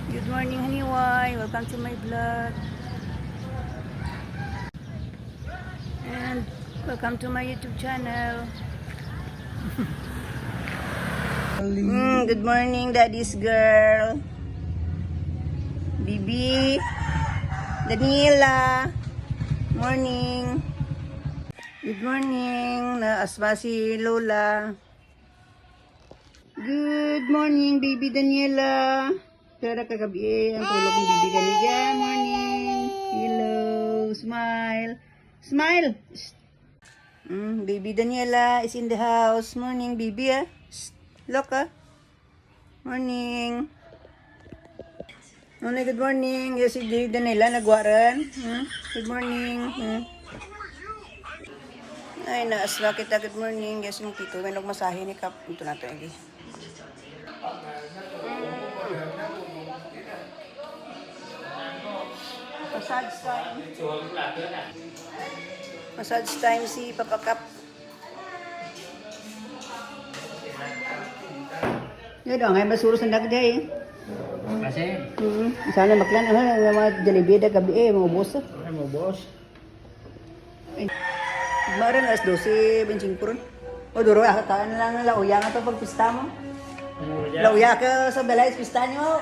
Good morning, Haniwai. Welcome to my vlog. And welcome to my YouTube channel. Good morning, Daddy's girl. Bibi. Daniela. Morning. Good morning. Naasma si Lola. Good morning, baby Daniela. Tara kagabi ang tulog ni baby Daniela. Morning. Hello. Smile. Smile. Baby Daniela is in the house. Morning, baby. Look, Morning. Good morning. Yes, si Daniela nagwaran. Good morning. Ay, naaswa kita. Good morning. Yes, yung tito. May nagmasahe ni Kap. Ito na ito, lagi. Massage time. Massage time si Papa Kap. Yan daw, ngayon masuros ang dagday. Kasi? Sana maklan, mga jalibida gabi mga boss. Ay, mo boss. Maran alas 12, benching puron. O duro, akataan na lang lauya nga ito pag pista mo. Lauya ka sa balay, pista nyo.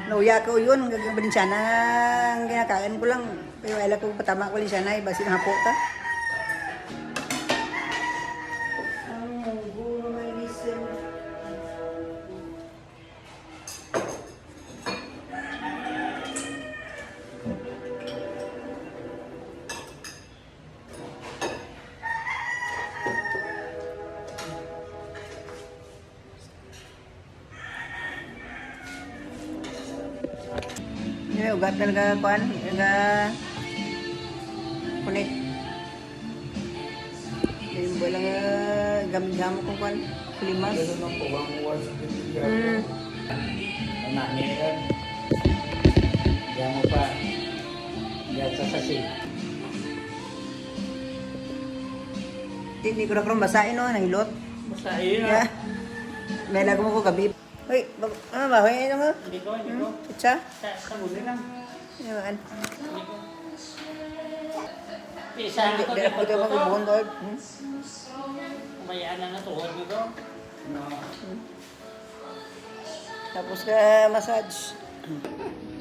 Lauya ka yun, gagawin siya na ang kinakain ko lang. Pero wala ko patama ko rin siya na, basi na hapo ta. Ang gulo may listen. Ugat na nagkakuan, nagkakunik. Yung ba lang gamit-gamit kong kuan, kulimas. Ito nang pawang uwan sa kitiga. Anak niya yan. Diyan mo pa. Diyan sa sasi. Hindi ko na karong basahin no, nahilot. Basahin Yeah. May lago mo ko gabi. Hoy, bahoy ano mo? Hindi ko. Pizza? Sa muli lang. Yan. Isa Hindi ako ako ito magbubuhon doon. Kumayaan na na tuhod mo ko. Tapos ka massage.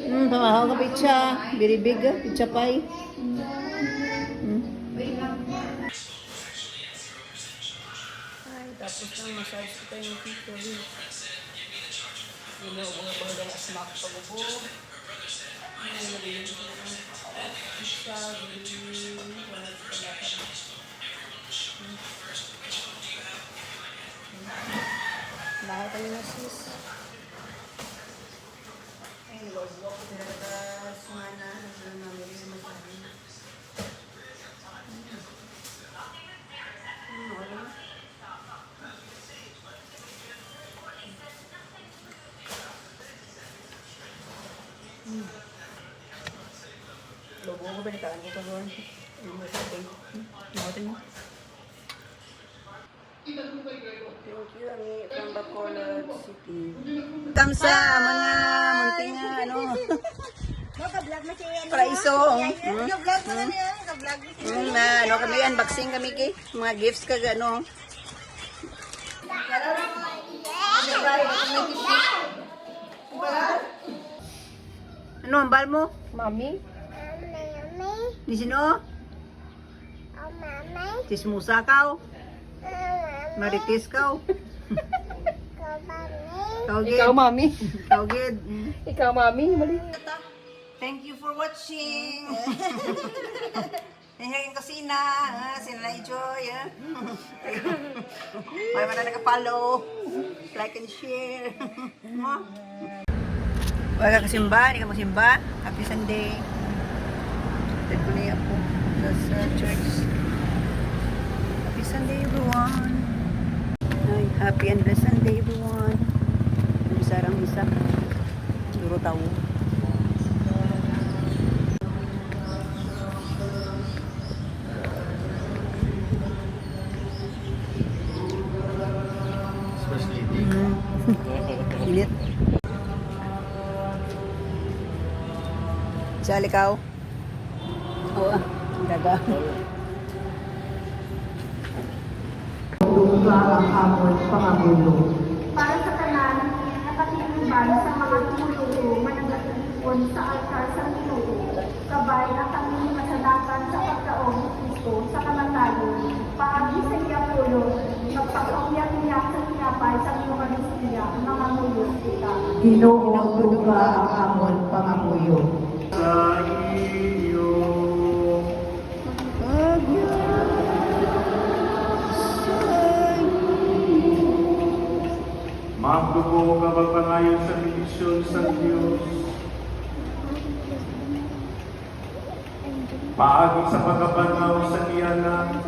Pamahaw ka pizza. Very big, pizza pie. Ay, tapos ng massage ko tayo ng tito. Hindi mo mga bahala na snack pag-ubo. Pizza, bahay tayo na sis. Ay, nilog-log ko talaga sumana. Nagsalang namin yung masahin. Wala. Logo ko balitaan ko pa doon. Yung masahin. Nawatin mo. Thank you, Ami, from Bacolod City. Kamsa, mga munting ano. Praiso. Na ano kami, unboxing kami kay mga gifts kag ano. Ano ang bal mo? Mami? Di sino? Tismusa ka. Marites ka. Ikaw, mami. Tawgid. Ikaw, mami. Mali. Thank you for watching. Hingin kusina. Sila enjoy. May mga naka-follow. Like and share. Wala ka kasimba. Hindi ka masimba. Happy Sunday. Dad ko na po sa church. Happy Sunday everyone. Ay, happy and blessed Sunday everyone. Sarang isa. Siguro tao. Init. Sa likaw. Oo, ah. Daga. Lupa ang amon pangagulo. Para sa tanan, nakatitiban sa mga tumutulong managatipon sa altar sa minuto, kabay na kami masalakan sa pagkaong ni Kristo sa kamatayon, paagi sa iya pulo, magpakauyak-iyak sa tinapay sa Eucharistia, mga mulo kita. Ginoo lupa ang amon pangagulo. sa iyo. Magdugo kapagpangayon sa milisyon sa Diyos. Paagi sa pagkabanaw sa tiyanan,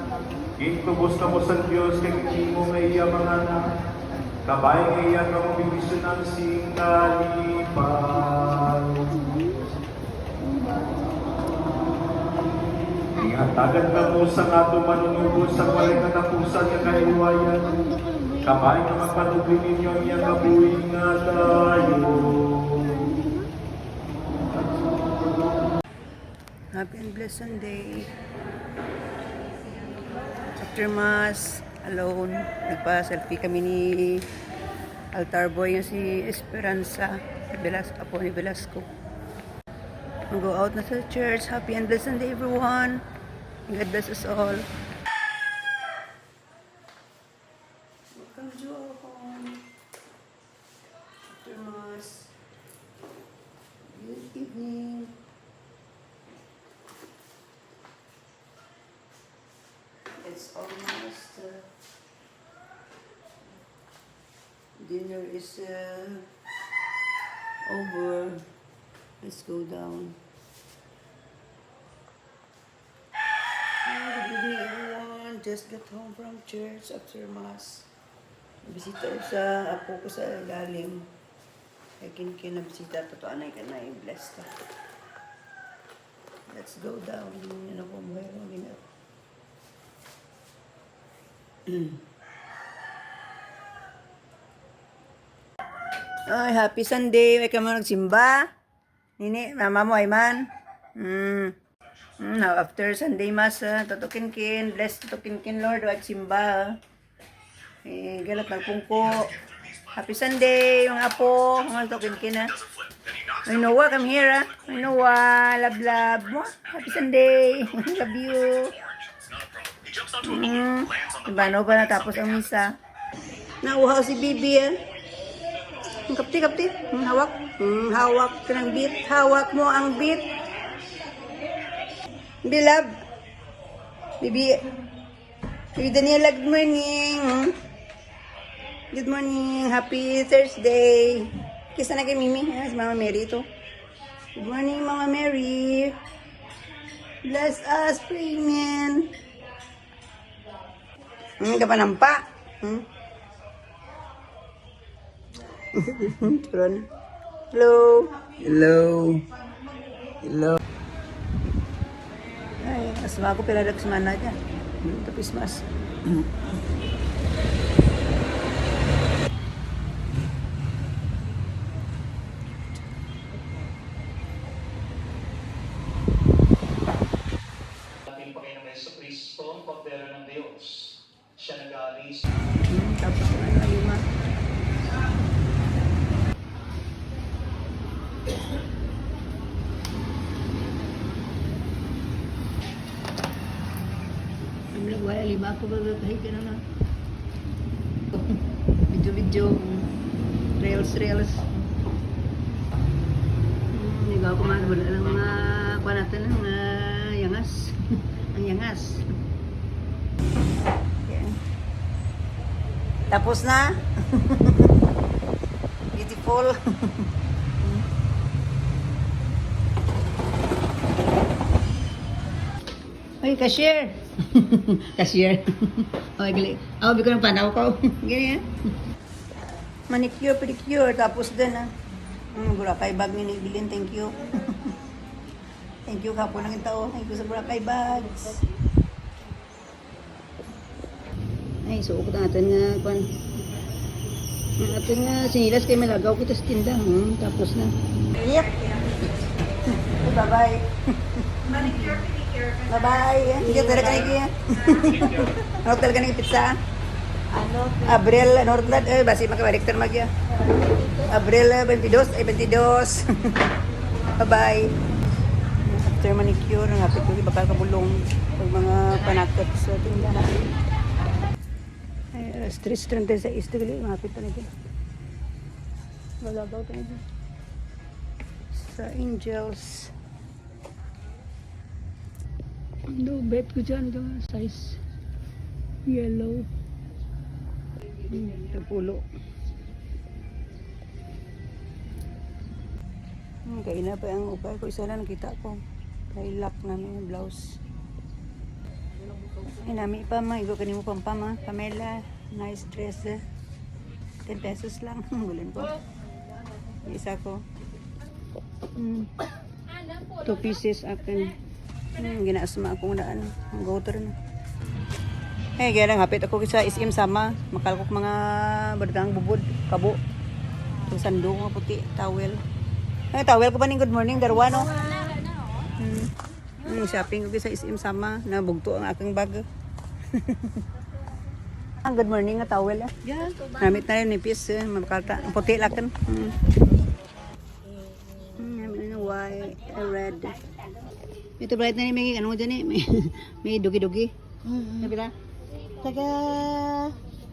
intubos ka mo sa Diyos, kay hindi mo may iya mga anak. Kabay ngayon ang milisyon ng singkalipan. Ingatagan ka mo sa ato manunubos sa walay katapusan ng kaiwayan. Kabay na magpanubin ninyo ang iyang kabuhin nga tayo. Happy and blessed Sunday. After Mass, alone, nagpa-selfie kami ni altar boy yung si Esperanza Apo ni Velasco. Go out na sa church. Happy and blessed Sunday everyone. God bless us all. Welcome to our home. After Mass. Good evening. It's almost dinner is over. Let's go down. Good evening everyone. Just got home from church after Mass. Bisita sa apo ko sa ilalim. Kaya kinabisita. Totoo na yung blessed ka. Let's go down. Ano po mo yung Ay, happy Sunday. May ka mo nagsimba? Nini, mama mo, Ayman? Now, after Sunday Mass, tutukin-kin. Bless tutukin-kin, Lord. Huwag simba. Galat magpungko. Happy Sunday, mga apo. Mga tutukin-kin, ha? May Noah, come here, ha? May Noah, love. Happy Sunday. Love you. Bano pa natapos ang misa. Nauhaw si Bibi, eh. Kapti. Hawak. Hawak ka ng beat. Hawak mo ang beat. Bilab. Bibi. Bibi Daniela, good morning. Good morning. Happy Thursday. Kisa na kay Mimi. Si Mama Mary ito. Good morning, Mama Mary. Bless us, amen. Kapanampa. Turun. Hello. Ay, asma ko pila semana dyan. Tapos mas. Ating Panginoong Jesucristo, ang pagdera ng Diyos. Siya nag-aalis. Tapos na lima. Ang lagway, lima ako ba kahit ka na. Video. Reels. Hindi ba ako wala lang mga kuha natin ng yangas. Ang yangas. Yan. Tapos na. Beautiful. Ay, cashier. Cashier. Okay, gali. Ako, bigyan ng panaw ko. Ganyan. Manicure, pedicure. Tapos din, Boracay bag ni Bilin. Thank you. Thank you, kapo ng tao. Thank you sa Boracay bags. Ay, suok natin nga, kwan. Ang ating sinilas kay malagaw kita sa tinda. Tapos na. Yep. Bye-bye. Bye-bye. Hindi talaga kanigi. Ano talaga kanigi pizza? Abril, ano rin basi makabaliktar magya. Abril 22, ay 22. Bye-bye. After manicure, ngapit ko bakal kabulong pag mga panakot sa tindahan. Ay, stress 36 ito gali, ngapit na ito. Galagaw ito ito. Sa Angels. No, bet ko dyan ito, size yellow. Pulo. Kaya na pa ang upay ko. Isa lang nakita ko. Lilac na may blouse. Ay, nami pa ma. Igo kanimo pampama. Pamela. Nice dress. 10 pesos lang. Bulan ko. Isa ko. 2 pieces akin. Ginaasma akong daan. Ang go-to rin. Eh, kaya lang hapit ako sa SM sama. Makalkok mga bargang bubod, kabo. Yung sando nga puti, towel. Ay, towel ko pa ning good morning, darwa no? Shopping ko sa SM sama. Nabugto ang aking bag. Ang good morning nga towel ah. Namit na rin ni Pis, makalta. Ang puti lakan. Namit na white, red. Ito bright na ni may ano dyan eh. May dugi-dugi. Sabi na? Taga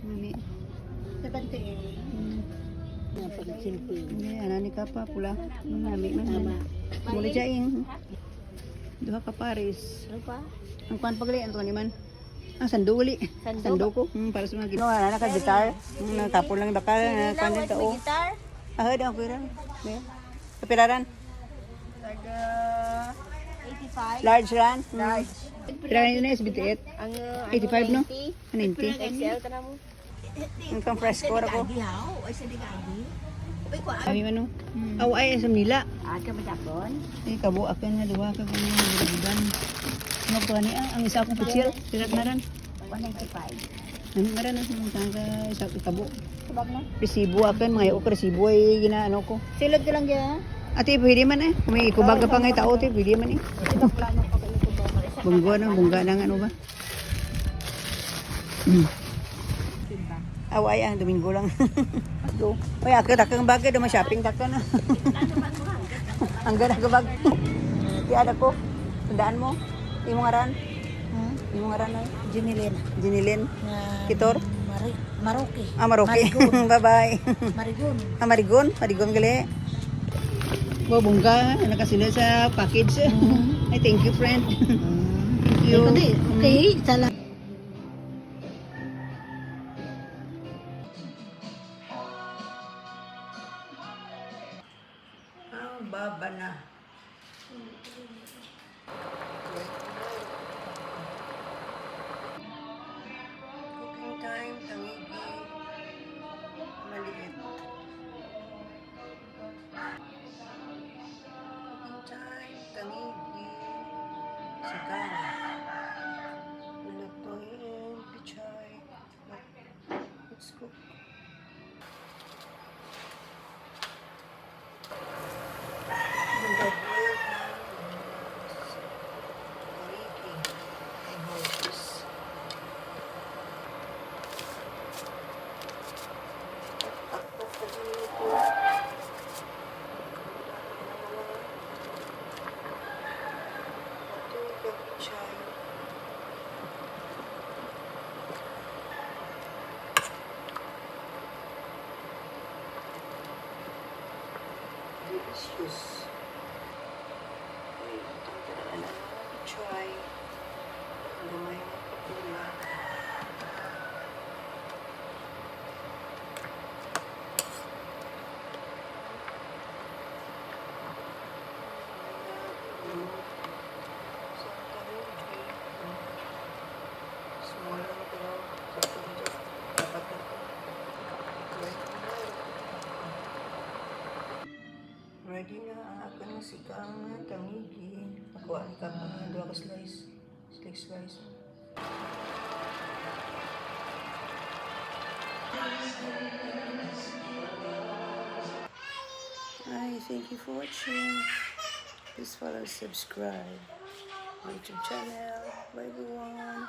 Mami. Sabante eh. Hindi, anani ka pa pula. Mami man. Muli jaing. Duha ka pares. Ano pa? Ang kuan pagali anto ni man. Ang sando uli. Sando ko. Para sa mga ginawa na ka gitar. Natapon lang dakal na kuan ta o. Ah, daw ko ran. Kapiraran. Taga 85. Large ran. Large. Pira yun na SBT8? Ang 85 no? 90? XL ka na mo. Ang kang fresco ako. Kami man no? Aw ay asam nila. Kami tapon. Ay kabo akin na duwa ka kung gibudan. Ano ko ni ang isa akong putsil. Pirat na ran. 195. Ano na ran ang tangka isa kabo. Sabag na. Resibo akin mga o resibo ay ginaano ko. Silod ka lang yan. Ate pwede man eh. Kung may ikubag ka pa ngay tao te pwede man eh. Bungga ng ano ba? Away ah, Domingo lang. Go. Oy, ako takang bagay, dama shopping taka na. Ang ganda ka bag. Ti ada ko. Tandaan mo? Imo ngaran? Imo ngaran ay Jinilin. Jinilin. Kitor? Maroki. Ah, Maroki. Bye-bye. Marigun. Ah, Marigon? Marigon gali. Bo, bungga, nakasila sa package. Ay, thank you, friend. Thank you. Okay, salam. Ang baba na. Cooking time, tangigi. Maliit. Cooking time, tangigi. Sigang. Lutuin, pichay. Let's cook. Nag-boiled na tangigi and horses. Takot na dito. Ito yung pichay. Delicious. Try. Lumay na pula. Small lang pero sakto dito. Dapat na ito. Ready na ang aking sikang tangigi. Nakuha ni ka pa dua ka slice. Steak slice. Hi, thank you for watching. Please follow, subscribe my YouTube channel. Bye everyone.